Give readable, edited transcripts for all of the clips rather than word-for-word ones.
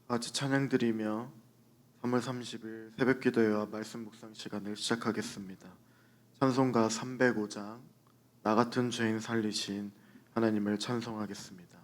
같이 찬양드리며 3월 30일 새벽기도회와 말씀 묵상 시간을 시작하겠습니다. 찬송가 305장 나 같은 죄인 살리신 하나님을 찬송하겠습니다.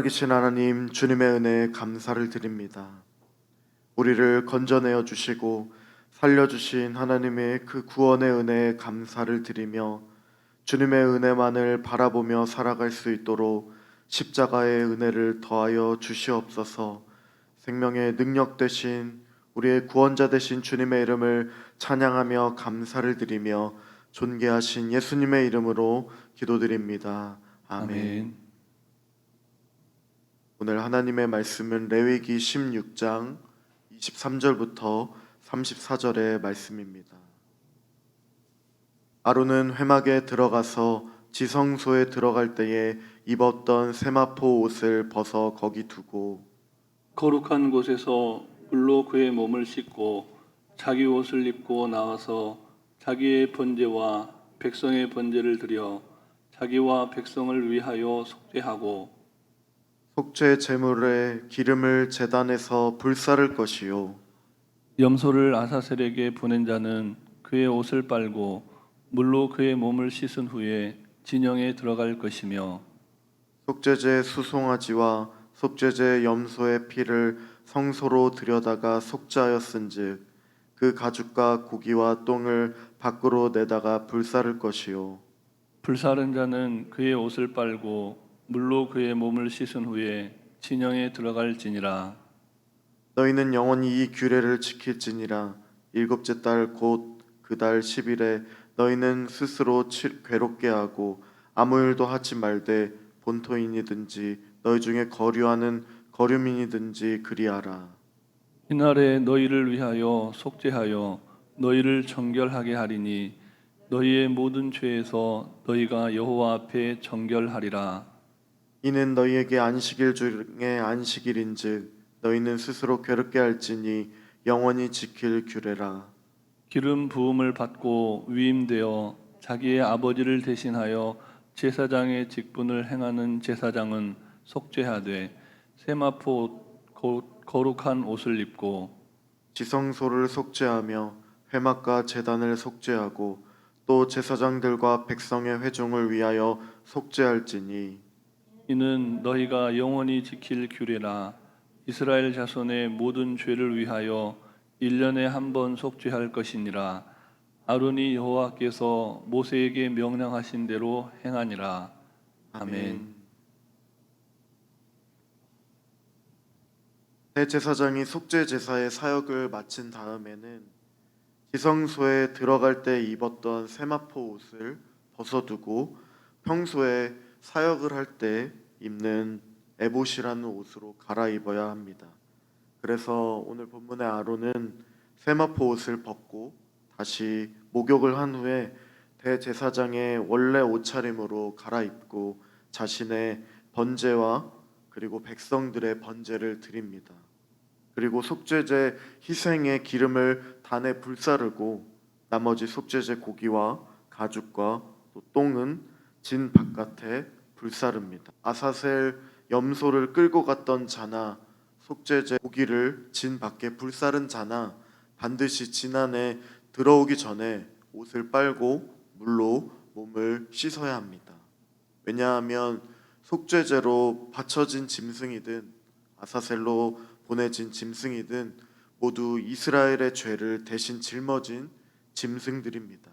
살아계신 하나님, 주님의 은혜에 감사를 드립니다. 우리를 건져내어 주시고 살려주신 하나님의 그 구원의 은혜에 감사를 드리며 주님의 은혜만을 바라보며 살아갈 수 있도록 십자가의 은혜를 더하여 주시옵소서. 생명의 능력 되신 우리의 구원자 되신 주님의 이름을 찬양하며 감사를 드리며 존귀하신 예수님의 이름으로 기도드립니다. 아멘. 오늘 하나님의 말씀은 레위기 16장 23절부터 34절의 말씀입니다. 아론은 회막에 들어가서 지성소에 들어갈 때에 입었던 세마포 옷을 벗어 거기 두고 거룩한 곳에서 물로 그의 몸을 씻고 자기 옷을 입고 나와서 자기의 번제와 백성의 번제를 드려 자기와 백성을 위하여 속죄하고 속죄 제물에 기름을 제단에서 불사를 것이요 염소를 아사셀에게 보낸 자는 그의 옷을 빨고 물로 그의 몸을 씻은 후에 진영에 들어갈 것이며 속죄제 수송아지와 속죄제 염소의 피를 성소로 들여다가 속죄하였은즉 그 가죽과 고기와 똥을 밖으로 내다가 불사를 것이요 불사른 자는 그의 옷을 빨고 물로 그의 몸을 씻은 후에 진영에 들어갈지니라. 너희는 영원히 이 규례를 지킬지니라. 일곱째 달 곧 그 달 10일에 너희는 스스로 괴롭게 하고 아무 일도 하지 말되 본토인이든지 너희 중에 거류하는 거류민이든지 그리하라. 이날에 너희를 위하여 속죄하여 너희를 정결하게 하리니 너희의 모든 죄에서 너희가 여호와 앞에 정결하리라. 이는 너희에게 안식일 중에 안식일인즉 너희는 스스로 괴롭게 할지니 영원히 지킬 규례라. 기름 부음을 받고 위임되어 자기의 아버지를 대신하여 제사장의 직분을 행하는 제사장은 속죄하되 세마포 곧 거룩한 옷을 입고 지성소를 속죄하며 회막과 제단을 속죄하고 또 제사장들과 백성의 회중을 위하여 속죄할지니 이는 너희가 영원히 지킬 규례라. 이스라엘 자손의 모든 죄를 위하여 1년에 한 번 속죄할 것이니라. 아론이 여호와께서 모세에게 명령하신 대로 행하니라. 아멘. 대제사장이 속죄 제사의 사역을 마친 다음에는 지성소에 들어갈 때 입었던 세마포 옷을 벗어두고 평소에 사역을 할 때 입는 에봇이라는 옷으로 갈아입어야 합니다. 그래서 오늘 본문의 아론은 세마포 옷을 벗고 다시 목욕을 한 후에 대제사장의 원래 옷차림으로 갈아입고 자신의 번제와 그리고 백성들의 번제를 드립니다. 그리고 속죄제 희생의 기름을 단에 불사르고 나머지 속죄제 고기와 가죽과 또 똥은 진 바깥에 불사릅니다. 아사셀 염소를 끌고 갔던 자나 속죄제 고기를 진 밖에 불사른 자나 반드시 진 안에 들어오기 전에 옷을 빨고 물로 몸을 씻어야 합니다. 왜냐하면 속죄제로 바쳐진 짐승이든 아사셀로 보내진 짐승이든 모두 이스라엘의 죄를 대신 짊어진 짐승들입니다.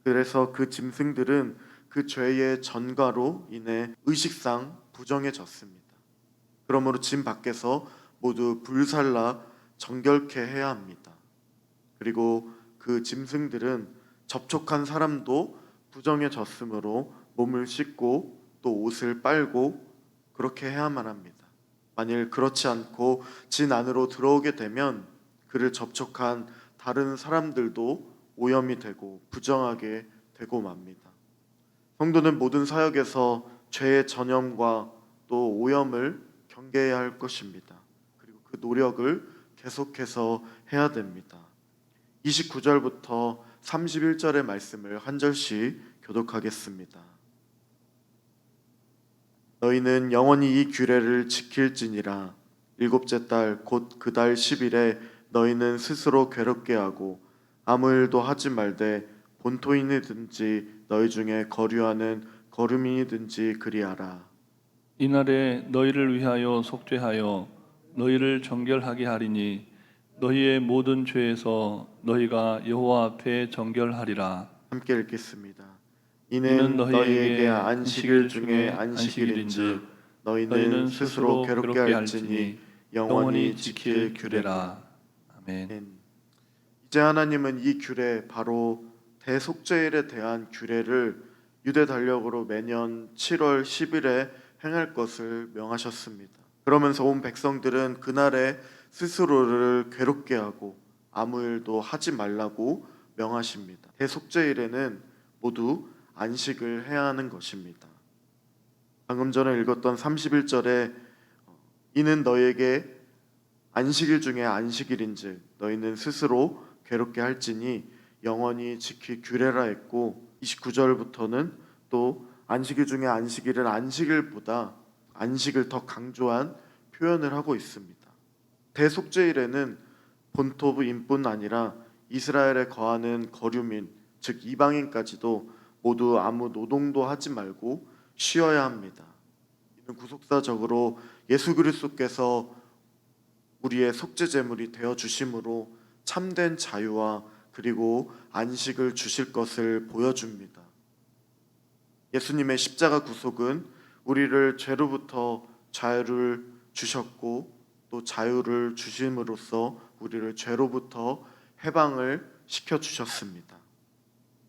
그래서 그 짐승들은 그 죄의 전가로 인해 의식상 부정해졌습니다. 그러므로 짐 밖에서 모두 불살라 정결케 해야 합니다. 그리고 그 짐승들은 접촉한 사람도 부정해졌으므로 몸을 씻고 또 옷을 빨고 그렇게 해야만 합니다. 만일 그렇지 않고 진 안으로 들어오게 되면 그를 접촉한 다른 사람들도 오염이 되고 부정하게 되고 맙니다. 성도는 모든 사역에서 죄의 전염과 또 오염을 경계해야 할 것입니다. 그리고 그 노력을 계속해서 해야 됩니다. 29절부터 31절의 말씀을 한 절씩 교독하겠습니다. 너희는 영원히 이 규례를 지킬지니라. 일곱째 달 곧 그 달 10일에 너희는 스스로 괴롭게 하고 아무 일도 하지 말되 본토인이든지 너희 중에 거류하는 거류민이든지 그리하라. 이날에 너희를 위하여 속죄하여 너희를 정결하게 하리니 너희의 모든 죄에서 너희가 여호와 앞에 정결하리라. 함께 읽겠습니다. 이는 이는 너희에게 너희에게 안식일 중에 안식일인즉 너희는 스스로 괴롭게 할지니 영원히 지킬 규례라. 아멘. 이제 하나님은 이 규례, 바로 대속죄일에 대한 규례를 유대 달력으로 매년 7월 10일에 행할 것을 명하셨습니다. 그러면서 온 백성들은 그날에 스스로를 괴롭게 하고 아무 일도 하지 말라고 명하십니다. 대속죄일에는 모두 안식을 해야 하는 것입니다. 방금 전에 읽었던 31절에 이는 너희에게 안식일 중에 안식일인즉 너희는 스스로 괴롭게 할지니 영원히 지킬 규례라 했고 29절부터는 또 안식일 중에 안식일은 안식일보다 안식을 더 강조한 표현을 하고 있습니다. 대속죄일에는 본토부인뿐 아니라 이스라엘에 거하는 거류민, 즉 이방인까지도 모두 아무 노동도 하지 말고 쉬어야 합니다. 이는 구속사적으로 예수 그리스도께서 우리의 속죄 제물이 되어 주심으로 참된 자유와 그리고 안식을 주실 것을 보여줍니다. 예수님의 십자가 구속은 우리를 죄로부터 자유를 주셨고 또 자유를 주심으로써 우리를 죄로부터 해방을 시켜주셨습니다.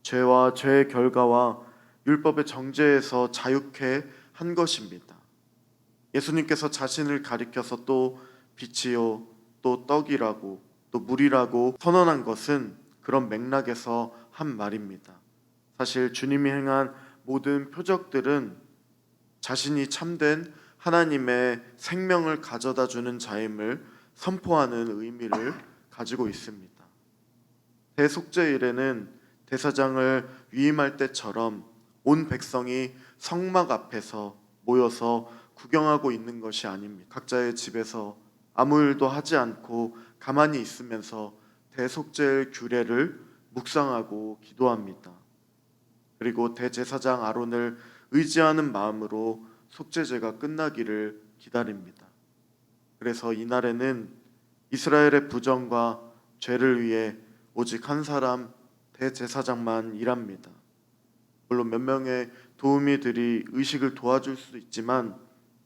죄와 죄의 결과와 율법의 정죄에서 자유케 한 것입니다. 예수님께서 자신을 가리켜서 또 빛이요 또 떡이라고 또 물이라고 선언한 것은 그런 맥락에서 한 말입니다. 사실 주님이 행한 모든 표적들은 자신이 참된 하나님의 생명을 가져다 주는 자임을 선포하는 의미를 가지고 있습니다. 대속죄일에는 대사장을 위임할 때처럼 온 백성이 성막 앞에서 모여서 구경하고 있는 것이 아닙니다. 각자의 집에서 아무 일도 하지 않고 가만히 있으면서 대속죄일 규례를 묵상하고 기도합니다. 그리고 대제사장 아론을 의지하는 마음으로 속죄제가 끝나기를 기다립니다. 그래서 이날에는 이스라엘의 부정과 죄를 위해 오직 한 사람 대제사장만 일합니다. 물론 몇 명의 도우미들이 의식을 도와줄 수도 있지만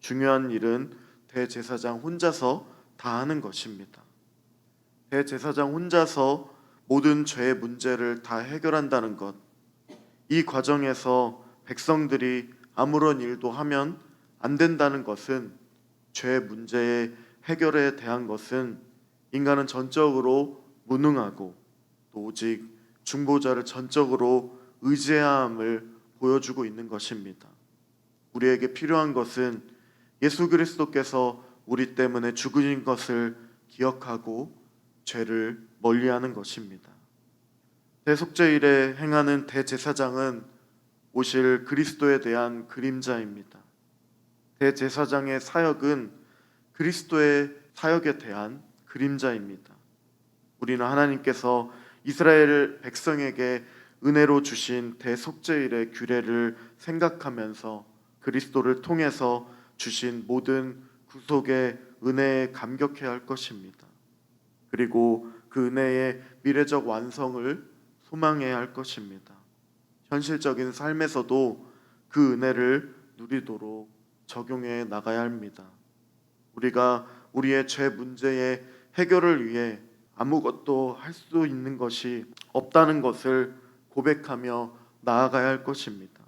중요한 일은 대제사장 혼자서 다 하는 것입니다. 대제사장 혼자서 모든 죄의 문제를 다 해결한다는 것, 이 과정에서 백성들이 아무런 일도 하면 안 된다는 것은 죄 문제의 해결에 대한 것은 인간은 전적으로 무능하고 또 오직 중보자를 전적으로 의지해야 함을 보여주고 있는 것입니다. 우리에게 필요한 것은 예수 그리스도께서 우리 때문에 죽으신 것을 기억하고 죄를 멀리하는 것입니다. 대속죄일에 행하는 대제사장은 오실 그리스도에 대한 그림자입니다. 대제사장의 사역은 그리스도의 사역에 대한 그림자입니다. 우리는 하나님께서 이스라엘 백성에게 은혜로 주신 대속죄일의 규례를 생각하면서 그리스도를 통해서 주신 모든 구속의 은혜에 감격해야 할 것입니다. 그리고 그 은혜의 미래적 완성을 소망해야 할 것입니다. 현실적인 삶에서도 그 은혜를 누리도록 적용해 나가야 합니다. 우리가 우리의 죄 문제의 해결을 위해 아무것도 할 수 있는 것이 없다는 것을 고백하며 나아가야 할 것입니다.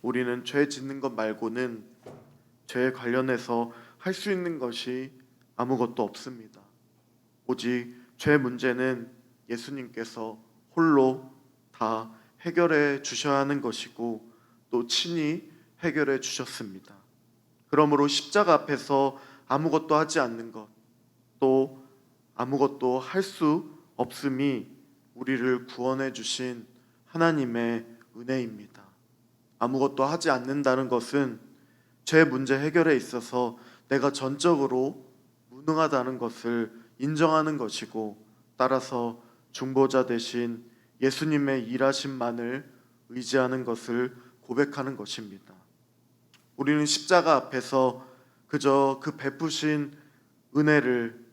우리는 죄 짓는 것 말고는 죄에 관련해서 할 수 있는 것이 아무것도 없습니다. 오직 죄 문제는 예수님께서 홀로 다 해결해 주셔야 하는 것이고 또 친히 해결해 주셨습니다. 그러므로 십자가 앞에서 아무것도 하지 않는 것, 또 아무것도 할 수 없음이 우리를 구원해 주신 하나님의 은혜입니다. 아무것도 하지 않는다는 것은 죄 문제 해결에 있어서 내가 전적으로 무능하다는 것을 인정하는 것이고, 따라서 중보자 대신 예수님의 일하심만을 의지하는 것을 고백하는 것입니다. 우리는 십자가 앞에서 그저 그 베푸신 은혜를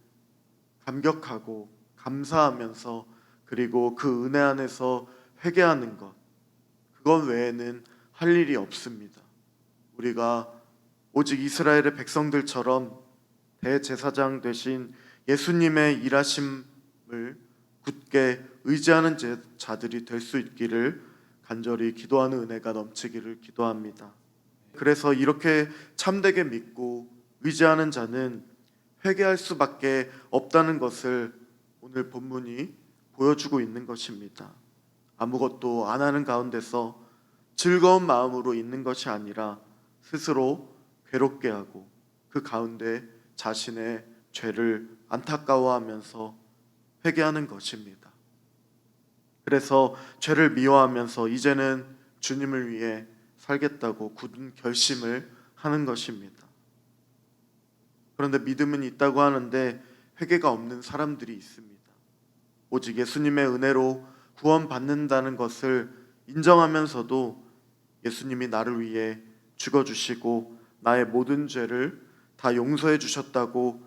감격하고 감사하면서 그리고 그 은혜 안에서 회개하는 것, 그것 외에는 할 일이 없습니다. 우리가 오직 이스라엘의 백성들처럼 대제사장 되신 예수님의 일하심을 굳게 의지하는 자들이 될 수 있기를 간절히 기도하는 은혜가 넘치기를 기도합니다. 그래서 이렇게 참되게 믿고 의지하는 자는 회개할 수밖에 없다는 것을 오늘 본문이 보여주고 있는 것입니다. 아무것도 안 하는 가운데서 즐거운 마음으로 있는 것이 아니라 스스로 괴롭게 하고 그 가운데 자신의 죄를 안타까워하면서 회개하는 것입니다. 그래서 죄를 미워하면서 이제는 주님을 위해 살겠다고 굳은 결심을 하는 것입니다. 그런데 믿음은 있다고 하는데 회개가 없는 사람들이 있습니다. 오직 예수님의 은혜로 구원받는다는 것을 인정하면서도 예수님이 나를 위해 죽어주시고 나의 모든 죄를 다 용서해 주셨다고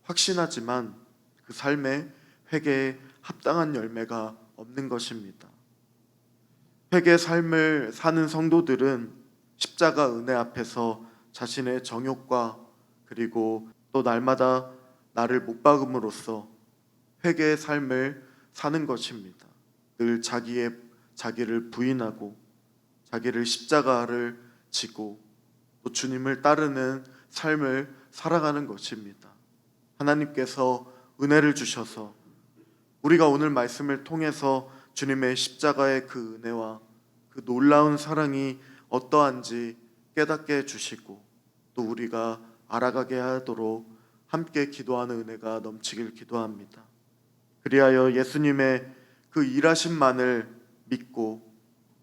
확신하지만 그 삶에 회개에 합당한 열매가 없는 것입니다. 회개의 삶을 사는 성도들은 십자가 은혜 앞에서 자신의 정욕과 그리고 또 날마다 나를 못 박음으로써 회개의 삶을 사는 것입니다. 늘 자기를 부인하고 자기를 십자가를 지고 또 주님을 따르는 삶을 살아가는 것입니다. 하나님께서 은혜를 주셔서 우리가 오늘 말씀을 통해서 주님의 십자가의 그 은혜와 그 놀라운 사랑이 어떠한지 깨닫게 해주시고 또 우리가 알아가게 하도록 함께 기도하는 은혜가 넘치길 기도합니다. 그리하여 예수님의 그 일하심만을 믿고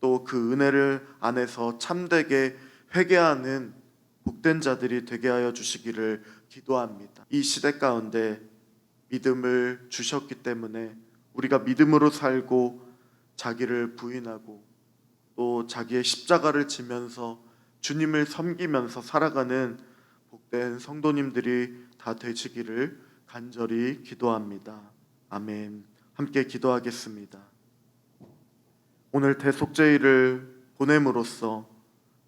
또 그 은혜를 안에서 참되게 회개하는 복된 자들이 되게 하여 주시기를 기도합니다. 이 시대 가운데 믿음을 주셨기 때문에 우리가 믿음으로 살고 자기를 부인하고 또 자기의 십자가를 지면서 주님을 섬기면서 살아가는 복된 성도님들이 다 되시기를 간절히 기도합니다. 아멘. 함께 기도하겠습니다. 오늘 대속죄일을 보냄으로써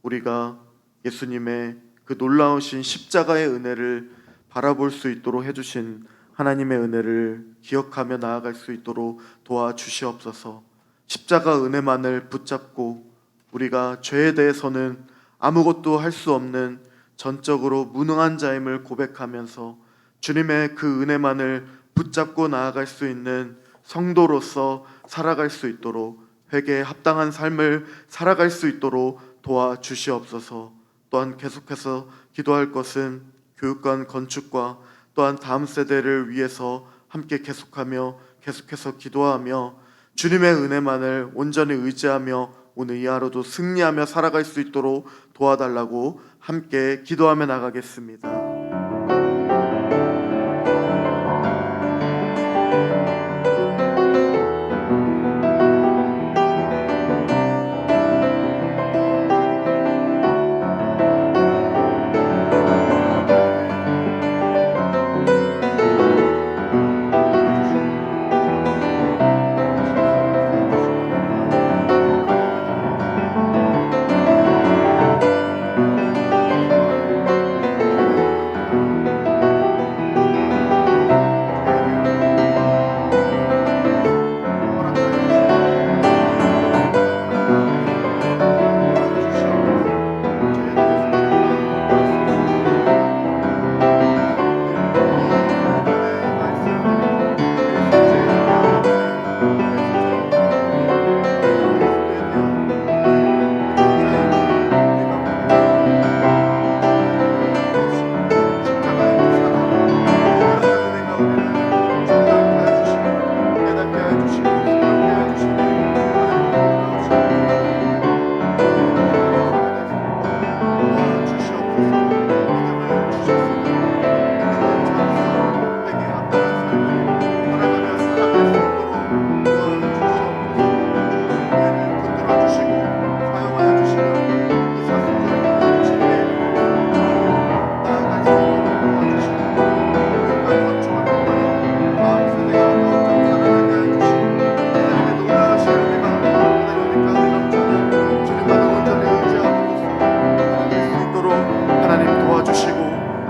우리가 예수님의 그 놀라우신 십자가의 은혜를 바라볼 수 있도록 해주신 하나님의 은혜를 기억하며 나아갈 수 있도록 도와주시옵소서. 십자가 은혜만을 붙잡고 우리가 죄에 대해서는 아무것도 할 수 없는 전적으로 무능한 자임을 고백하면서 주님의 그 은혜만을 붙잡고 나아갈 수 있는 성도로서 살아갈 수 있도록 회개에 합당한 삶을 살아갈 수 있도록 도와주시옵소서. 또한 계속해서 기도할 것은 교육관 건축과 또한 다음 세대를 위해서 함께 계속해서 기도하며 주님의 은혜만을 온전히 의지하며 오늘 이 하루도 승리하며 살아갈 수 있도록 도와달라고 함께 기도하며 나가겠습니다.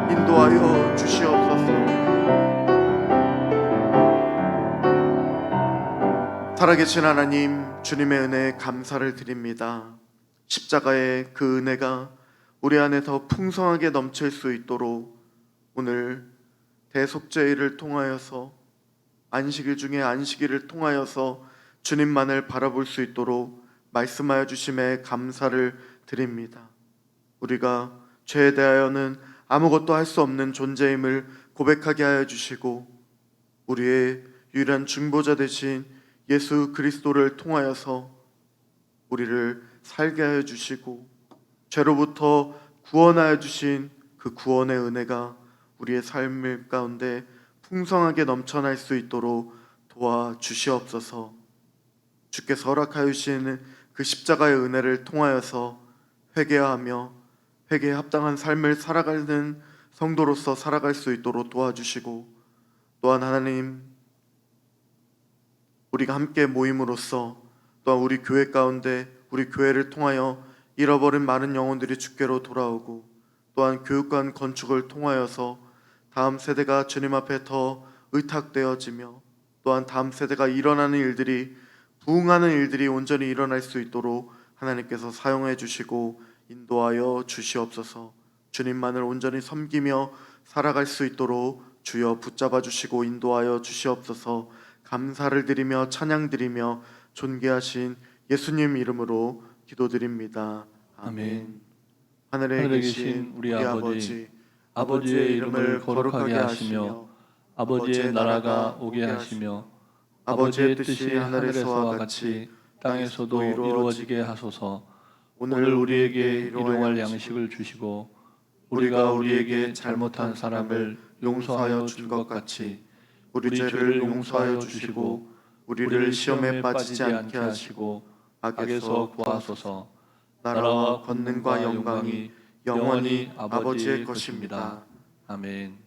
인도하여 주시옵소서. 살아계신 하나님, 주님의 은혜에 감사를 드립니다. 십자가의 그 은혜가 우리 안에 더 풍성하게 넘칠 수 있도록 오늘 대속죄일을 통하여서 안식일 중에 안식일을 통하여서 주님만을 바라볼 수 있도록 말씀하여 주심에 감사를 드립니다. 우리가 죄에 대하여는 아무것도 할 수 없는 존재임을 고백하게 하여 주시고 우리의 유일한 중보자 되신 예수 그리스도를 통하여서 우리를 살게 하여 주시고 죄로부터 구원하여 주신 그 구원의 은혜가 우리의 삶 가운데 풍성하게 넘쳐날 수 있도록 도와주시옵소서. 주께서 허락하여 주시는 그 십자가의 은혜를 통하여서 회개하며 회개에 합당한 삶을 살아가는 성도로서 살아갈 수 있도록 도와주시고 또한 하나님 우리가 함께 모임으로써 또한 우리 교회 가운데 우리 교회를 통하여 잃어버린 많은 영혼들이 주께로 돌아오고 또한 교육관 건축을 통하여서 다음 세대가 주님 앞에 더 의탁되어지며 또한 다음 세대가 일어나는 일들이 부흥하는 일들이 온전히 일어날 수 있도록 하나님께서 사용해 주시고 인도하여 주시옵소서. 주님만을 온전히 섬기며 살아갈 수 있도록 주여 붙잡아 주시고 인도하여 주시옵소서. 감사를 드리며 찬양 드리며 존귀하신 예수님 이름으로 기도드립니다. 아멘. 하늘에 계신 우리 아버지, 아버지의 이름을 거룩하게 하시며 아버지의 나라가 오게 하시며 아버지의 뜻이 하늘에서와 같이 땅에서도 이루어지게 하소서. 오늘 우리에게 일용할 양식을 주시고 우리가 우리에게 잘못한 사람을 용서하여 준 것 같이 우리 죄를 용서하여 주시고 우리를 시험에 빠지지 않게 하시고 악에서 구하소서. 나라와 권능과 영광이 영원히 아버지의 것입니다. 아멘.